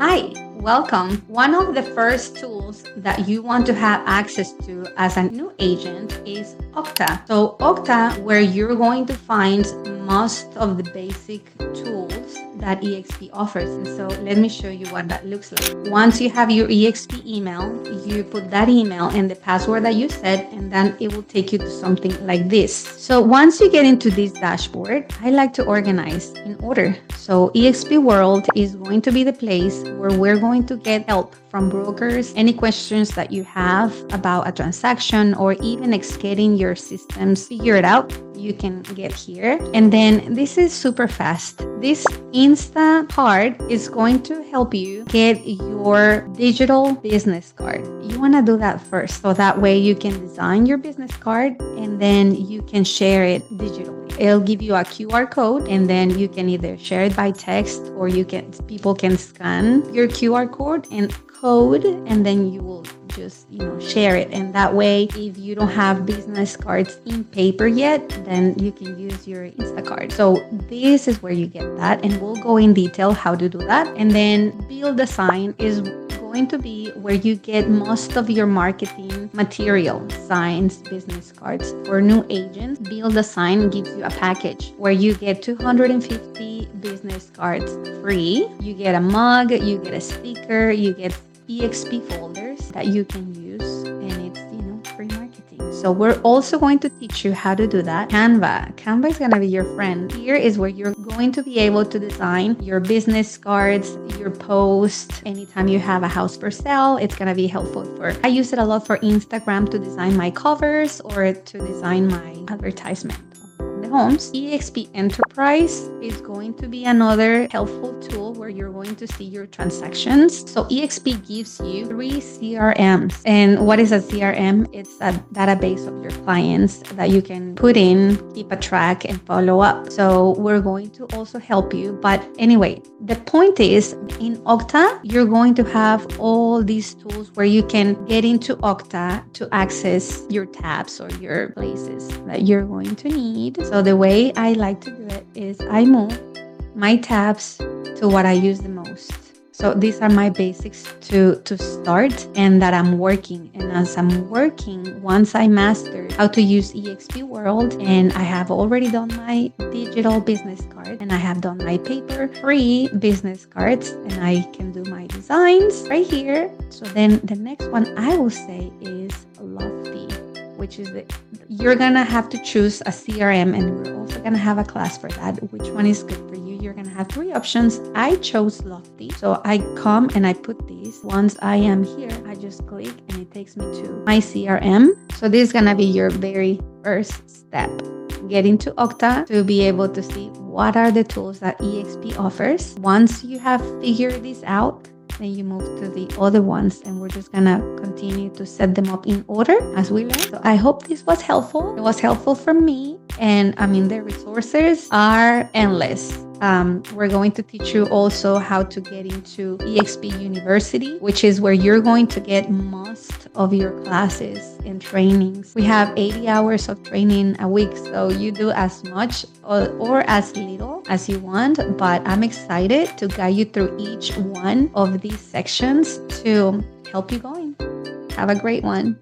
Hi, welcome. One of the first tools that you want to have access to as a new agent is Okta. So Okta, where you're going to find most of the basic tools that eXp offers. And so let me show you what that looks like. Once you have your eXp email, you put that email and the password that you set, and then it will take you to something like this. So once you get into this dashboard, I like to organize in order. So eXp World is going to be the place where we're going to get help from brokers. Any questions that you have about a transaction or even getting your systems figured out, you can get here. And then this is super fast. This InstaCard is going to help you get your digital business card. You want to do that first. So that way you can design your business card and then you can share it digitally. It'll give you a QR code and then you can either share it by text or people can scan your QR code and then you will just share it. And that way, if you don't have business cards in paper yet, then you can use your InstaCard. So this is where you get that, and we'll go in detail how to do that. And then BuildASign is going to be where you get most of your marketing material, signs, business cards. For new agents, BuildASign gives you a package where you get 250 business cards free. You get a mug, you get a sticker, you get eXp folders that you can use, and it's free marketing. So we're also going to teach you how to do that. Canva is going to be your friend. Here is where you're going to be able to design your business cards, your posts. Anytime you have a house for sale, it's going to be helpful I use it a lot for Instagram to design my covers or to design my advertisement. The homes. eXp Enterprise is going to be another helpful tool where you're going to see your transactions. So eXp gives you 3 CRMs. And what is a CRM? It's a database of your clients that you can put in, keep a track, and follow up. So we're going to also help you. But anyway, the point is, in Okta, you're going to have all these tools where you can get into Okta to access your tabs or your places that you're going to need. So the way I like to do it is I move my tabs to what I use the most. So these are my basics to start and that I'm working. And as I'm working, once I master how to use eXp World, and I have already done my digital business card and I have done my paper-free business cards, and I can do my designs right here. So then the next one I will say is Lofty, which is you're gonna have to choose a CRM, and we're also gonna have a class for that. Which one is good for you? You're gonna have 3 options. I chose Lofty, so I come and I put these. Once I am here, I just click and it takes me to my CRM. So this is gonna be your very first step. Get into Okta to be able to see what are the tools that eXp offers. Once you have figured this out, then you move to the other ones, and we're just gonna continue to set them up in order as we learn. So I hope this was helpful. It was helpful for me, and the resources are endless. We're going to teach you also how to get into eXp University, which is where you're going to get most of your classes and trainings. We have 80 hours of training a week, so you do as much or as little as you want, but I'm excited to guide you through each one of these sections to help you going. Have a great one.